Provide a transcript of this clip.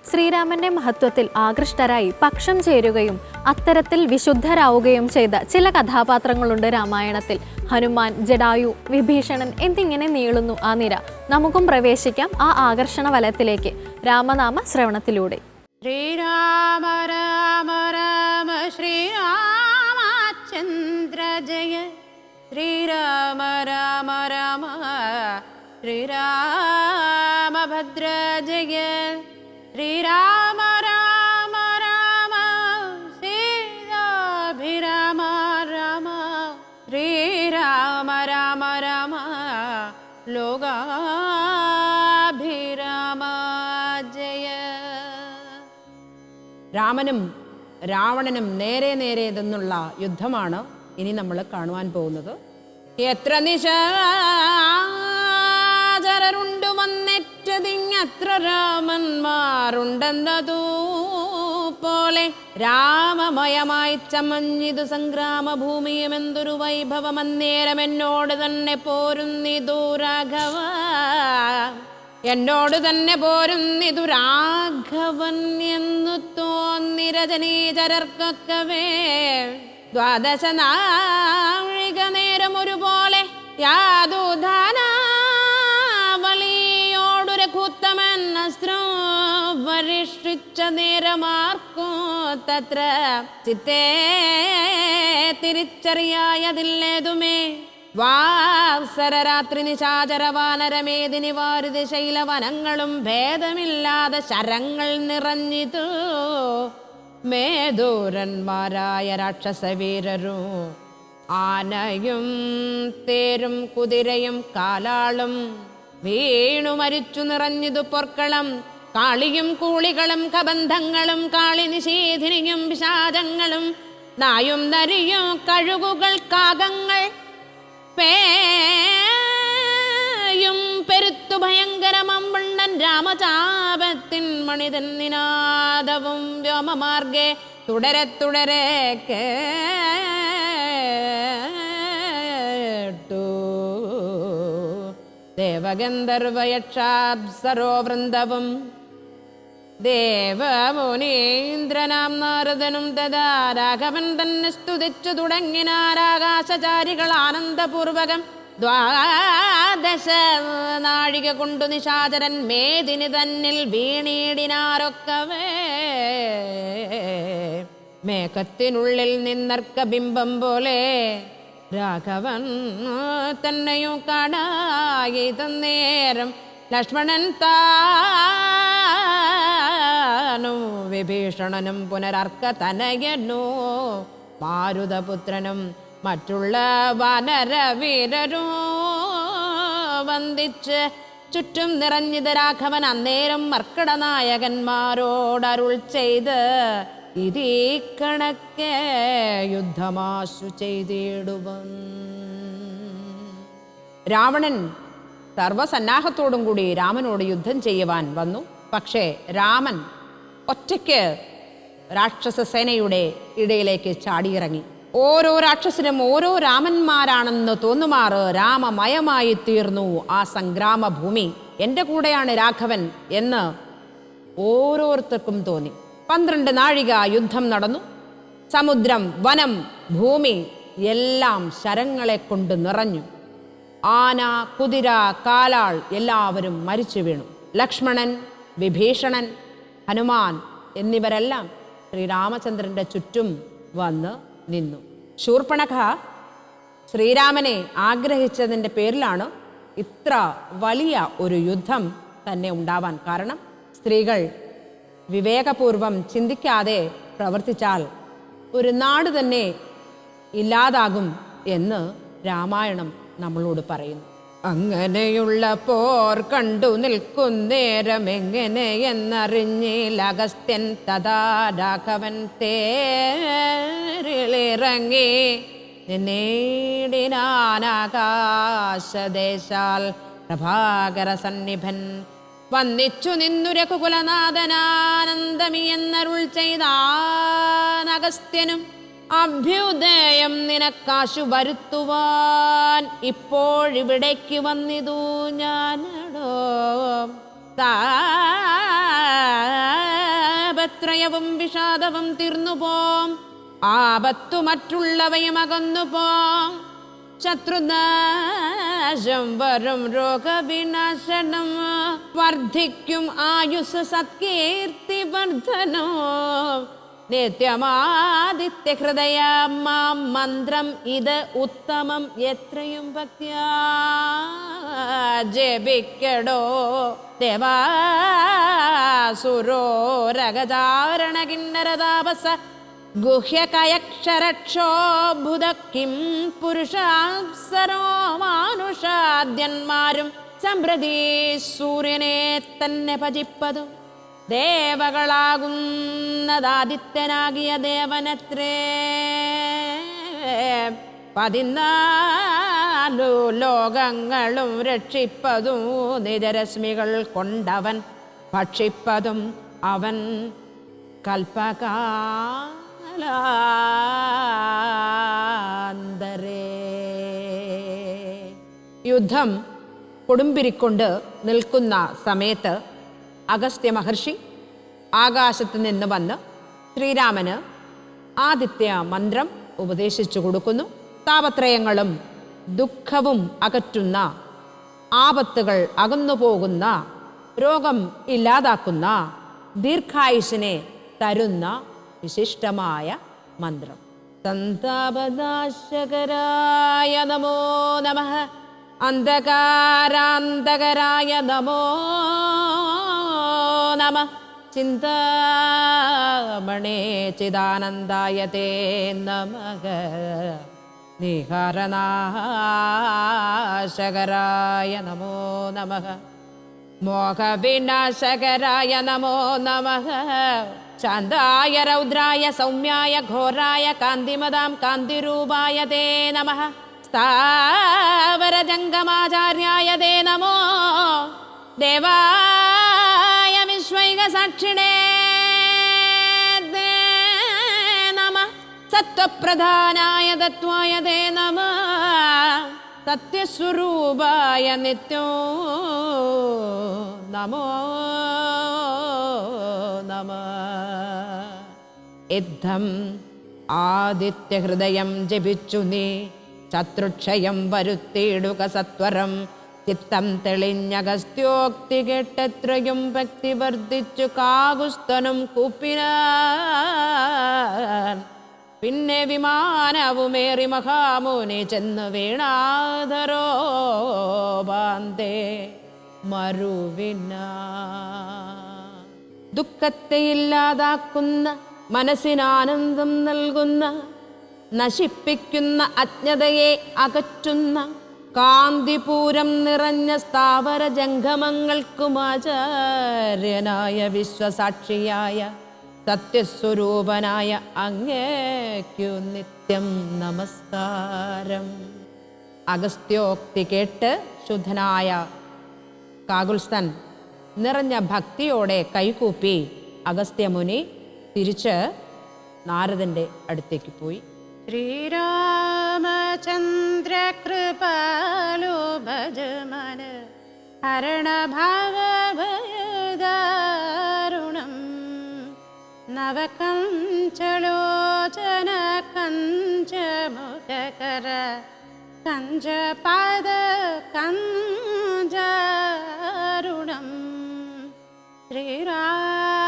ശ്രീരാമന്റെ മഹത്വത്തിൽ ആകൃഷ്ടരായി പക്ഷം ചേരുകയും അത്തരത്തിൽ വിശുദ്ധരാവുകയും ചെയ്ത ചില കഥാപാത്രങ്ങളുണ്ട് രാമായണത്തിൽ. ഹനുമാൻ, ജടായു, വിഭീഷണൻ എന്നിങ്ങനെ നീളുന്നു ആ നിര. നമുക്കും പ്രവേശിക്കാം ആ ആകർഷണ വലയത്തിലേക്ക് രാമനാമ ശ്രവണത്തിലൂടെ. ശ്രീരാമ രാമ രാമ ശ്രീരാമചന്ദ്ര ജയ, ശ്രീരാമ രാമ രാമ ശ്രീരാമഭദ്ര ജയ, ശ്രീരാമ രാമ രാമ സീതാഭിരാമ രാമ, ശ്രീരാമ രാമ രാമ ലോകാഭിരാമ ജയ. രാമനും രാവണനും നേരെ നേരെ നിന്നുള്ള യുദ്ധമാണ് ഇനി നമ്മൾ കാണുവാൻ പോകുന്നത്. എത്ര നിശാചരരുണ്ടു വന്നെറ്റതിങ്ങത്ര രാമന്മാരുണ്ടെന്നതൂ പോലെ രാമമയമായി ചമഞ്ഞിതു സംഗ്രാമഭൂമിയും എന്തൊരു വൈഭവം അന്നേരം എന്നോട് തന്നെ പോരുന്നിതു രാഘവ, എന്നോട് തന്നെ പോരുന്നിതു രാഘവൻ എന്നു തോന്നി രജനീചരർക്കൊക്കവേ. ദ്വാദശ നാഴിക നേരം ഒരുപോലെ യാതുധാനാവളിയോടു രഘുത്തമൻ അസ്ത്രം വരിഷ്ഠിച്ച നേരമാർക്കോ തത്ര ചിത്തേ തിരിച്ചറിയായതില്ലേതുമേ. വാസരരാത്രി നിശാചര വാനരമേദിനി വാരിതി ശൈലവനങ്ങളും ഭേദമില്ലാതെ ശരങ്ങൾ നിറഞ്ഞിതു മേധൂരന്മാരായ രാക്ഷസവീരരും ആനയും തേരും കുതിരയും കാലാളും വീണു മരിച്ചു നിറഞ്ഞിതു പൊർക്കളം. കാളിയും കൂളികളും കബന്ധങ്ങളും കാളിനിഷേധിനിയും പിശാചങ്ങളും നായും നരിയും കഴുകുകൾ കാകങ്ങൾ പേയും പെരുത്തു ഭയങ്കരമമ്പണ്ണൻ രാമചാപത്തിൻ മണിതൻ നിനാദവും വ്യോമമാർഗെ തുടരെ തുടരെ കേട്ടു. ദേവഗന്ധർവയക്ഷാപ്സരോ വൃന്ദവും ദേവമുനീന്ദ്രനാം നാരദനും തഥാ രാഘവൻ തന്നെ സ്തുതിച്ചു തുടങ്ങിനാരാകാശചാരികൾ ആനന്ദപൂർവകം. ദ്വാദശ നാഴിക കൊണ്ടു നിശാചരൻ മേദിനി തന്നിൽ വീണീടിനാരൊക്കവേ. മേഘത്തിനുള്ളിൽ നിന്നർക്ക ബിംബം പോലെ രാഘവൻ തന്നെയും കാണായി തന്നേരം ലക്ഷ്മണൻ താനും വിഭീഷണനും പുനരർക്ക തനയനോ മാരുതപുത്രനും മറ്റുള്ള വാനരവീരരും വന്ദിച്ച് ചുറ്റും നിറഞ്ഞിത് രാഘവൻ അന്നേരം മർക്കടനായകന്മാരോടരുൾ ചെയ്ത് ഇതീ കണക്കെ യുദ്ധമാശു ചെയ്തിടുവൻ. രാവണൻ സർവസന്നാഹത്തോടും കൂടി രാമനോട് യുദ്ധം ചെയ്യുവാൻ വന്നു. പക്ഷേ രാമൻ ഒറ്റയ്ക്ക് രാക്ഷസ സേനയുടെ ഇടയിലേക്ക് ചാടിയിറങ്ങി. ഓരോ രാക്ഷസനും ഓരോ രാമന്മാരാണെന്ന് തോന്നുമാറ് രാമമയമായി തീർന്നു ആ സംഗ്രാമഭൂമി. എൻ്റെ കൂടെയാണ് രാഘവൻ എന്ന് ഓരോരുത്തർക്കും തോന്നി. 12 നാഴിക യുദ്ധം നടന്നു. സമുദ്രം, വനം, ഭൂമി എല്ലാം ശരങ്ങളെ കൊണ്ട് നിറഞ്ഞു. ആന, കുതിര, കാലാൾ എല്ലാവരും മരിച്ചു വീണു. ലക്ഷ്മണൻ, വിഭീഷണൻ, ഹനുമാൻ എന്നിവരെല്ലാം ശ്രീരാമചന്ദ്രൻ്റെ ചുറ്റും വന്ന് നിന്നു. ശൂർപ്പണഖ ശ്രീരാമനെ ആഗ്രഹിച്ചതിൻ്റെ പേരിലാണ് ഇത്ര വലിയ ഒരു യുദ്ധം തന്നെ ഉണ്ടാവാൻ കാരണം. സ്ത്രീകൾ വിവേകപൂർവം ചിന്തിക്കാതെ പ്രവർത്തിച്ചാൽ ഒരു നാട് തന്നെ ഇല്ലാതാകും എന്ന് രാമായണം നമ്മളോട് പറയുന്നു. അങ്ങനെയുള്ള പോർ കണ്ടു നിൽക്കുന്നേരം എങ്ങനെയെന്നറിഞ്ഞില്ല അഗസ്ത്യൻ തഥാ രാഘവൻ തേരിലിറങ്ങി നേടിനാനാകാശദേശാൽ പ്രഭാകര സന്നിഭൻ വന്നിച്ചു നിന്നു രഘുകുലനാഥനാനന്ദമി എന്നരുൾ ചെയ്താനഗസ്ത്യനും അഭ്യുദയം നിനക്കാശു വരുത്തുവാൻ ഇപ്പോഴിവിടേക്ക് വന്നിതു ഞാനടോ. താപത്രയവും വിഷാദവും തീർന്നുപോം. ആപത്തു മറ്റുള്ളവയും അകന്നുപോം. ശത്രുനാശം വരും രോഗവിനാശനം. വർദ്ധിക്കും ആയുസ് സത്കീർത്തി വർദ്ധനോ. നിത്യമാദിത്യ ഹൃദയ മാം മന്ത്രം ഇത് ഉത്തമം. എത്രയും ഭക്ത്യാ ജപിക്കടോ ദേവാസുരോ രഗചാരണ കിന്നരതാപസ ഗുഹ്യകയക്ഷരക്ഷോഭുത കിം പുരുഷാപ്സരോ മാനുഷാദ്യന്മാരും സമ്പ്രതി സൂര്യനെ തന്നെ ഭജിപ്പതു. ദേവകളാകുന്നതാദിത്യനാകിയ ദേവനത്രേ. 14 ലോകങ്ങളും രക്ഷിപ്പതും നിജരശ്മികൾ കൊണ്ടവൻ ഭക്ഷിപ്പതും അവൻ കൽപ്പകാലാന്തരേ. യുദ്ധം കൊടുമ്പിരിക്കൊണ്ട് നിൽക്കുന്ന സമയത്ത് അഗസ്ത്യ മഹർഷി ആകാശത്ത് നിന്ന് വന്ന് ശ്രീരാമന് ആദിത്യ മന്ത്രം ഉപദേശിച്ചു കൊടുക്കുന്നു. താപത്രയങ്ങളും ദുഃഖവും അകറ്റുന്ന, ആപത്തുകൾ അകന്നു പോകുന്ന, രോഗം ഇല്ലാതാക്കുന്ന, ദീർഘായുസിനെ തരുന്ന വിശിഷ്ടമായ മന്ത്രം. സന്താപനാശകരായ നമോ നമഃ. അന്ധകാരാന്തകരായ നമോ നമഃ. ചിന്താമണേ ചിദാനന്ദായ തേ നമഃ. നിഹരനാശകരായ നമോ നമഃ. മോഹവിനാശകരായ നമോ നമഃ. ശാന്തായ രൗദ്രായ സൗമ്യായ ഘോരായ കാന്തിമതാം കാന്തിരൂപായ തേ നമഃ. സ്ഥാവരജംഗമാചാര്യായ തേ നമോ. ദേവായ വിശ്വൈക സാക്ഷിണേ നമഃ. സത്വപ്രധാനായ തത്വായ തേ നമഃ. സത്യസ്വരൂപായ നിത്യോ നമോ നമഃ. യുദ്ധം ആദിത്യഹൃദയം ജപിച്ചു നീ ശത്രുക്ഷയം വരുത്തിയിടുക സത്വരം. ചിത്തം തെളിഞ്ഞഗസ്ത്യോക്തി കേട്ടെത്രയും ഭക്തി വർദ്ധിച്ചു കാകുസ്തനും കൂപ്പിനാൻ. പിന്നെ വിമാനവുമേറി മഹാമുനി ചെന്ന് വീണാധരോ ബാന്തേ മരുവിന. ദുഃഖത്തെ ഇല്ലാതാക്കുന്ന, മനസ്സിനാനന്ദം നൽകുന്ന, നശിപ്പിക്കുന്ന, അജ്ഞതയെ അകറ്റുന്ന, കാന്തിപൂരം നിറഞ്ഞ സ്ഥാവര ജംഗമങ്ങൾക്കും ആചാര്യനായ വിശ്വസാക്ഷിയായ സത്യസ്വരൂപനായ അങ്ങേക്കു നിത്യം നമസ്കാരം. അഗസ്ത്യോക്തി കേട്ട് ശുദ്ധനായ കാകുൽസ്ഥൻ നിറഞ്ഞ ഭക്തിയോടെ കൈകൂപ്പി അഗസ്ത്യമുനി തിരിച്ച് നാരദന്റെ അടുത്തേക്ക് പോയി. ശ്രീരാമചന്ദ്ര കൃപാലോ ഭജമന ഹരണഭാവഭയദാരുണം. നവകഞ്ചലോചന കഞ്ചമുഖകര കഞ്ചപാദ കഞ്ചാരുണം. ശ്രീരാമ